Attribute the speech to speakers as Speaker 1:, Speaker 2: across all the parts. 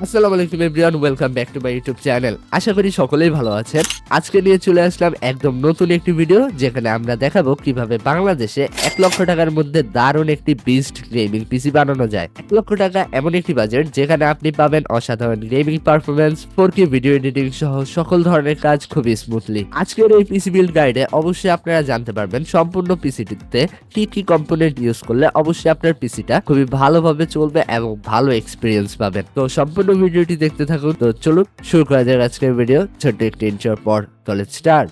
Speaker 1: আসসালামু আলাইকুম everyone, welcome back to my YouTube channel. আশা করি সকলেই ভালো আছেন। আজকে নিয়ে চলে আসলাম একদম নতুন একটি ভিডিও, যেখানে আমরা দেখাবো কিভাবে বাংলাদেশে 1 লক্ষ টাকার মধ্যে দারুণ একটি বিস্ট গেমিং পিসি বানানো যায়। 1 লক্ষ টাকা এমন একটি বাজেট যেখানে আপনি পাবেন অসাধারণ gaming performance, 4K video editing সহ সকল ধরনের কাজ খুবই স্মুথলি। আজকের এই পিসি বিল্ড গাইডে অবশ্যই আপনারা জানতে পারবেন সম্পূর্ণ পিসিটিতে কি কি কম্পোনেন্ট ইউজ করলে অবশ্যই আপনার পিসিটা খুবই ভালোভাবে চলবে এবং ভালো এক্সপিরিয়েন্স পাবেন। তো সম্পূর্ণ ভিডিওটি দেখতে থাকুন। তো চলুন শুরু করা যাক আজকের ভিডিও। ছোট্ট একটি ইন্ট্রোর পর লেটস স্টার্ট।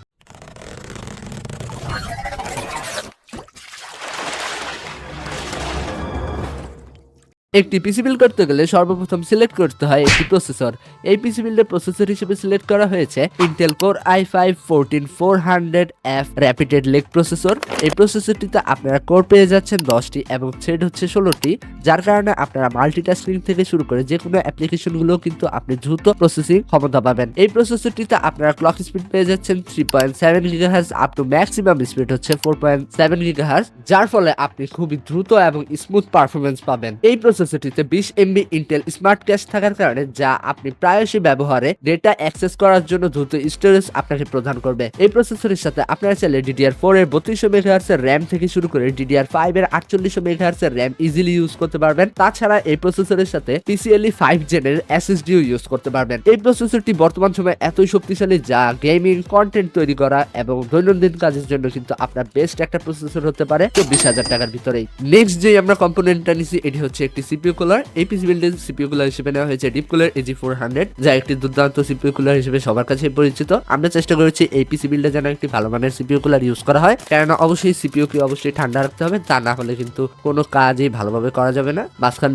Speaker 1: একটি পিসি বিল্ড করতে গেলে সর্বপ্রথম সিলেক্ট করতে হয় একটি প্রসেসর। এই পিসি বিল্ডের প্রসেসর হিসেবে সিলেক্ট করা হয়েছে Intel core i5-14400F rapid leg processor. এই প্রসেসরটিতে আপনারা কোর পেয়ে যাচ্ছেন 10টি এবং থ্রেড হচ্ছে 16টি, যার কারণে আপনারা মাল্টিটাস্কিং থেকে শুরু করে যে কোনো অ্যাপ্লিকেশনগুলো কিন্তু আপনি দ্রুত প্রসেসিং ক্ষমতা পাবেন। এই প্রসেসরটিতে আপনারা ক্লক স্পিড পেয়ে যাচ্ছেন 3.7 GHz up to maximum speed হচ্ছে 4.7 GHz, যার ফলে আপনি খুবই দ্রুত এবং স্মুথ পারফরমেন্স পাবেন। এই প্রসেসরটিতে 20 MB ইন্টেল স্মার্ট ক্যাশ থাকার কারণে যা আপনি প্রায়শই ব্যবহারে ডেটা অ্যাক্সেস করার জন্য দ্রুত স্টোরেজ আপনাকে প্রদান করবে। এই প্রসেসরের সাথে আপনারা চাইলে DDR4 এর 3200 MHz এর RAM থেকে শুরু করে DDR5 এর 4800 MHz এর RAM ইজিলি ইউজ করতে পারবেন। তাছাড়া এই প্রসেসরের সাথে PCIe 5 জেনের SSD ও ইউজ করতে পারবেন। এই প্রসেসরটি বর্তমান সময়ে এতই শক্তিশালী যা গেমিং কন্টেন্ট তৈরি করা এবং দৈনন্দিন কাজের জন্য কিন্তু আপনার বেস্ট একটা প্রসেসর হতে পারে 24,000 টাকার ভিতরেই। নেক্সট যে আমরা কম্পোনেন্টটা নিছি এটি হচ্ছে একটি CPU কুলার। এই পিসি বিল্ডের CPU কুলার হিসেবে নেওয়া হয়েছে ডিপ কুলার AG400, যা একটি দুর্দান্ত CPU কুলার হিসেবে সবার কাছে পরিচিত। আমরা চেষ্টা করেছি এই পিসি বিল্ডে যেন একটি ভালো মানের CPU কুলার ইউজ করা হয়, কেননা অবশ্যই CPU কে অবশ্যই ঠান্ডা রাখতে হবে, তা না হলে কিন্তু কোনো কাজই ভালোভাবে করা যাবে না, মাঝখান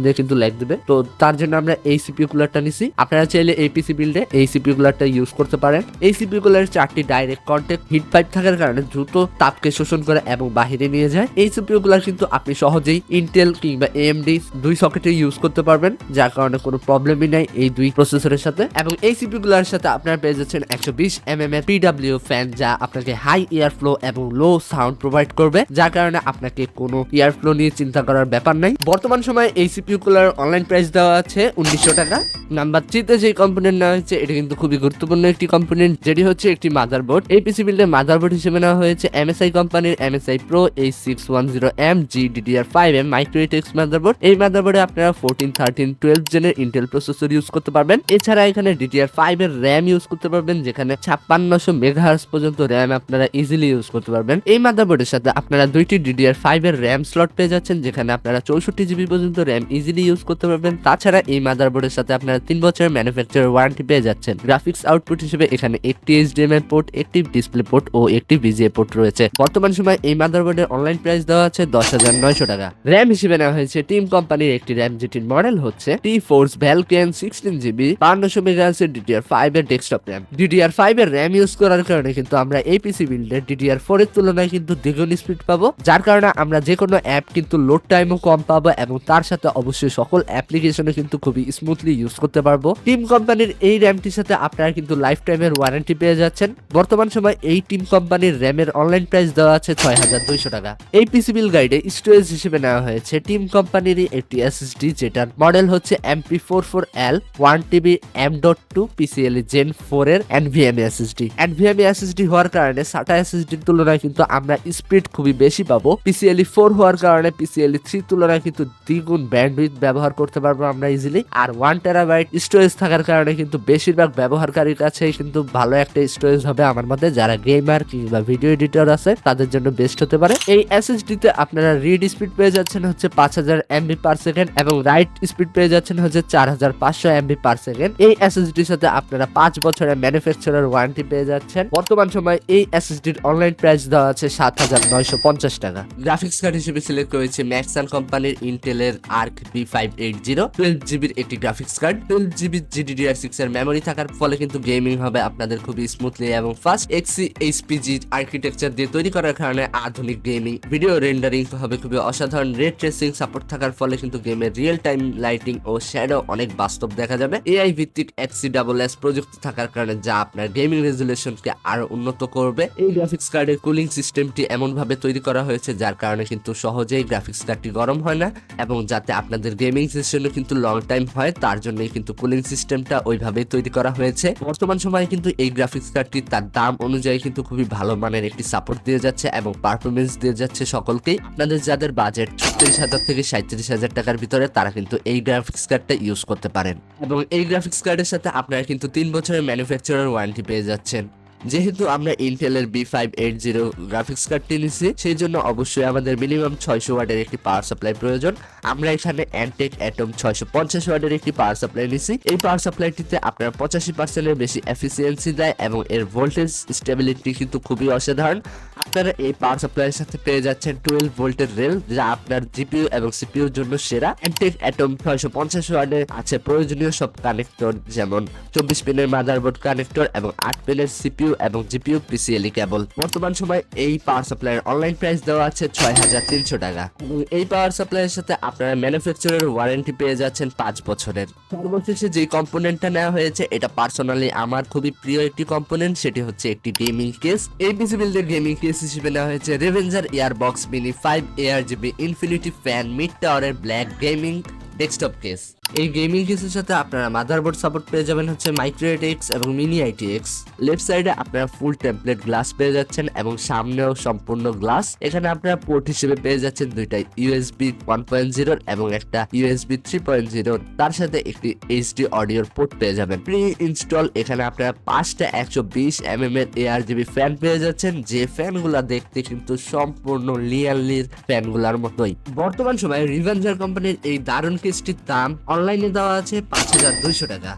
Speaker 1: দিয়ে কিন্তু ল্যাগ দিবে। তো তার জন্য আমরা এই CPU কুলারটা নিছি। আপনারা চাইলে এই পিসি বিল্ডে এই CPU কুলারটা ইউজ করতে পারেন। এই CPU কুলারের 4টি ডাইরেক্ট কন্ট্যাক্ট হিট পাইপ থাকার কারণে দ্রুত তাপকে শোষণ করে এবং বাহিরে নিয়ে যায়। এই CPU কুলার কিন্তু আপনি সহজেই ইন্টেল কিংবা AMD দুই সকেটে ইউজ করতে পারবেন, যার কারণে কোনো প্রবলেমই নাই এই দুই প্রসেসরের সাথে। এবং এই CPU গুলোর সাথে আপনারা পেয়ে যাচ্ছেন 120 mm এর PW ফ্যান, যা আপনাকে হাই এয়ার ফ্লো এবং লো সাউন্ড প্রোভাইড করবে, যার কারণে আপনাকে কোনো এয়ার ফ্লো নিয়ে চিন্তা করার ব্যাপার নাই। বর্তমান সময়ে এই CPU গুলোর অনলাইন প্রাইস দেওয়া আছে 1900 টাকা। নাম্বার 3 তে যে কম্পোনেন্ট নেওয়া হয়েছে এটা কিন্তু খুবই গুরুত্বপূর্ণ একটি কম্পোনেন্ট, যেটি হচ্ছে একটি মাদারবোর্ড। এই পিসি বিল্ডের মাদারবোর্ড হিসেবে নেওয়া হয়েছে MSI কোম্পানির MSI Pro A610M GDDR5M micro ATX motherboard. এই মাদারবোর্ডে আপনারা 14, 13, 12 জেনের ইন্টেল প্রসেসর ইউজ করতে পারবেন। এছাড়া এখানে DDR5 এর RAM ইউজ করতে পারবেন, যেখানে 5600 মেগাহার্টজ পর্যন্ত RAM আপনারা ইজিলি ইউজ করতে পারবেন। এই মাদারবোর্ডের সাথে আপনারা দুইটি DDR5 এর RAM স্লট পেয়ে যাচ্ছেন, যেখানে আপনারা 64 GB পর্যন্ত RAM ইজিলি ইউজ করতে পারবেন। তাছাড়া এই মাদারবোর্ডের সাথে আপনারা 3 বছরের ম্যানুফ্যাকচারার ওয়ারেন্টি পেয়ে যাচ্ছেন। গ্রাফিক্স আউটপুট হিসেবে এখানে একটি HDMI পোর্ট, একটি ডিসপ্লে পোর্ট ও একটি VGA পোর্ট রয়েছে। বর্তমান সময় এই মাদারবোর্ডের অনলাইন প্রাইস দেওয়া আছে 10,900 টাকা। RAM হিসেবে নেওয়া হয়েছে টিম কোম্পানির একটি RAM, যেটির মডেল হচ্ছে T-Force Valkyrie 16GB 5200 MHz এর DDR5 এর ডেস্কটপ RAM। DDR5 এর RAM ইউজ করার কারণে কিন্তু আমরা এই পিসি বিল্ডে DDR4 এর তুলনায় কিন্তু দ্বিগুণ স্পিড পাবো, যার কারণে আমরা যে কোনো অ্যাপ কিন্তু লোড টাইমও কম পাবো এবং তার সাথে অবশ্যই সকল অ্যাপ্লিকেশনে কিন্তু খুবই স্মুথলি ইউজ করতে পারবো। টিম কোম্পানির এই র্যামটির সাথে আপনারা কিন্তু লাইফ টাইমের ওয়ারেন্টি পেয়ে যাচ্ছেন। বর্তমান সময় এই টিম কোম্পানির র্যামের অনলাইন প্রাইস দেওয়া আছে 6,200 টাকা। এই পিসি বিল্ড গাইডে স্টোরেজ হিসেবে নেওয়া হয়েছে টিম কোম্পানির একটি SSD, যেটার মডেল হচ্ছে MP44L 1TB M.2 PCIe Gen 4 এর NVMe SSD। NVMe SSD হওয়ার কারণে SATA SSD এর তুলনায় কিন্তু আমরা স্পিড খুবই বেশি পাবো। PCIe 4 হওয়ার কারণে PCIe 3 তুলনায় কিন্তু দ্বিগুণ ব্যান্ডউইথ ব্যবহার করতে পারবো আমরা ইজিলি। আর 1 টেরাবাইট স্টোরেজ থাকার কারণে কিন্তু বেশিরভাগ ব্যবহারকারীর কাছে কিন্তু ভালো একটা স্টোরেজ হবে আমার মতে। যারা গেমার কিংবা ভিডিও এডিটর আছে তাদের জন্য বেস্ট হতে পারে। এই SSD তে আপনারা রিড স্পিড পেয়ে যাচ্ছেন হচ্ছে 5000 MB পার সেকেন্ড এবং রাইট স্পিড পেয়ে যাচ্ছেন হচ্ছে 4500 MB পার সেকেন্ড। এই SSD এর সাথে আপনারা 5 বছরের ম্যানুফ্যাকচারার ওয়ারেন্টি পেয়ে যাচ্ছেন। বর্তমান সময় এই SSD এর অনলাইন প্রাইস দেওয়া আছে 7,950 টাকা। গ্রাফিক্স কার্ড হিসেবে সিলেক্ট করেছে ম্যাক্সান কোম্পানির ইন্টেলের আর্ক B580 12GB এর একটি গ্রাফিক্স কার্ড। 12GB GDDR6 এর মেমোরি থাকার ফলে কিন্তু গেমিং হবে আপনাদের খুবই স্মুথলি এবং ফাস্ট। XeHPG আর্কিটেকচার দিয়ে তৈরি করার কারণে আধুনিক গেমিং ভিডিও রেন্ডারিং হবে খুবই অসাধারণ। রে ট্রেসিং সাপোর্ট থাকার ফলে ফলে কিন্তু গেমের রিয়েল টাইম লাইটিং ও শ্যাডো অনেক বাস্তব দেখা যাবে। এআই ভিত্তিক XCSS প্রযুক্তি থাকার কারণে যা আপনার গেমিং রেজুলেশনকে আরো উন্নত করবে। এই গ্রাফিক্স কার্ডের কুলিং সিস্টেমটি এমন ভাবে তৈরি করা হয়েছে যার কারণে কিন্তু সহজেই গ্রাফিক্স কার্ডটি গরম হয় না, এবং যাতে আপনাদের গেমিং সেশনও কিন্তু লং টাইম হয় তার জন্যই কিন্তু কুলিং সিস্টেমটা ওইভাবেই তৈরি করা হয়েছে। বর্তমান সময়ে কিন্তু এই গ্রাফিক্স কার্ডটি তার দাম অনুযায়ী কিন্তু খুবই ভালো মানের একটি সাপোর্ট দিয়ে যাচ্ছে এবং পারফরমেন্স দিয়ে যাচ্ছে সকলকেই। আপনাদের যাদের বাজেট 36,000 থেকে 37,000 টাকার ভিতরে তারা কিন্তু এই গ্রাফিক্স কার্ডটা ইউজ করতে পারেন, এবং এই গ্রাফিক্স কার্ডের সাথে আপনারা কিন্তু 3 বছরের ম্যানুফ্যাকচারার ওয়ারেন্টি পেয়ে যাচ্ছেন। যেহেতু আমরা ইন্টেলের B580 গ্রাফিক্স কার্ডটি নিচ্ছি, সেই জন্য অবশ্যই আমাদের মিনিমাম 600 ওয়াটের একটি পাওয়ার সাপ্লাই প্রয়োজন। আমরা এখানে অ্যান্টেক অ্যাটম 650 ওয়াটের একটি পাওয়ার সাপ্লাই নিচ্ছি। এই পাওয়ার সাপ্লাইটিতে আপনার 85%-এর বেশি এফিসিয়েন্সি দেয় এবং এর ভোল্টেজ স্টেবিলিটি কিন্তু খুবই অসাধারণ। আপনারা এই পাওয়ার সাপ্লাইয়ের সাথে পেয়ে যাচ্ছেন 12 ভোল্টের রেল, যা আপনার জিপিইউ এবং সিপিইউর জন্য সেরা। অ্যান্টেক অ্যাটম 650 ওয়াটে আছে প্রয়োজনীয় সব কানেক্টর, যেমন 24 পিনের মাদারবোর্ড কানেক্টর এবং 8 পিনের সিপিইউ এবং জিপিইউ পিসিএলই কেবল। বর্তমান সময় এই পাওয়ার সাপ্লাইয়ের অনলাইন প্রাইস দেওয়া আছে 6,300 টাকা, এবং এই পাওয়ার সাপ্লাইয়ের সাথে আপনারা ম্যানুফ্যাকচারার ওয়ারেন্টি পেয়ে যাচ্ছেন 5 বছরের। সর্বশেষে যে কম্পোনেন্টটা নেওয়া হয়েছে এটা পার্সোনালি আমার খুবই প্রিয় একটি কম্পোনেন্ট, সেটি হচ্ছে একটি গেমিং কেস। এই পিসি বিল্ডের গেমিং কেস হিসেবে নেওয়া হয়েছে রেভেঞ্জার Airbox mini 5 ARGB infinity fan mid টাওয়ারের ব্ল্যাক গেমিং ডেস্কটপ কেস। এই গেমিং কেসের সাথে আপনারা মাদারবোর্ড সাপোর্ট পেয়ে যাবেন হচ্ছে মাইক্রো ATX এবং মিনি ITX। লেফট সাইডে আপনারা ফুল টেমপ্লেট গ্লাস পেয়ে যাচ্ছেন এবং সামনেও সম্পূর্ণ গ্লাস। এখানে আপনারা পোর্ট হিসেবে পেয়ে যাচ্ছেন দুইটা USB 1.0 এবং একটা USB 3.0, তার সাথে একটি HD অডিওর পোর্ট পেয়ে যাবেন। প্রি ইনস্টল এখানে আপনারা 5টা 120 mm এর ARGB ফ্যান পেয়ে যাচ্ছেন, যে ফ্যানগুলা দেখতে কিন্তু সম্পূর্ণ লিয়ারলির ফ্যানগুলার মতোই। বর্তমান সময়ে রিভেঞ্জার কোম্পানির এই দারুণ কেসটির দাম অনলাইনে দেওয়া আছে 5,200 টাকা।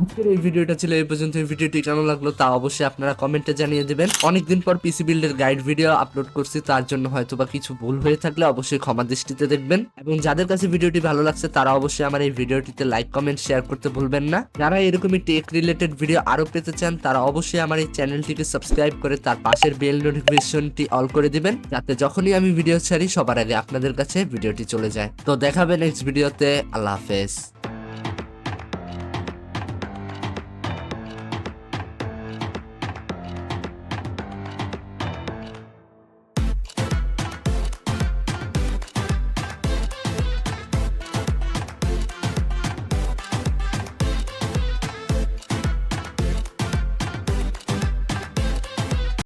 Speaker 1: আজকের এই ভিডিওটা ছিল এই পর্যন্ত। এই ভিডিওটি কেমন লাগলো তা অবশ্যই আপনারা কমেন্টে জানিয়ে দিবেন। অনেকদিন পর পিসি বিল্ডের গাইড ভিডিও আপলোড করছি, তার জন্য হয়তোবা কিছু ভুল হয়ে থাকলে অবশ্যই ক্ষমা দৃষ্টিতে দেখবেন, এবং যাদের কাছে ভিডিওটি ভালো লাগছে তারা অবশ্যই আমার এই ভিডিওটিতে লাইক কমেন্ট শেয়ার করতে ভুলবেন না। যারা এরকমই টেক রিলেটেড ভিডিও আরো পেতে চান তারা অবশ্যই আমার এই চ্যানেলটিকে সাবস্ক্রাইব করে তার পাশের বেল নোটিফিকেশনটি অল করে দিবেন, যাতে যখনই আমি ভিডিও ছাড়ি সবার আগে আপনাদের কাছে ভিডিওটি চলে যায়। তো দেখাবে নেক্সট ভিডিওতে। আল্লাহ হাফেজ।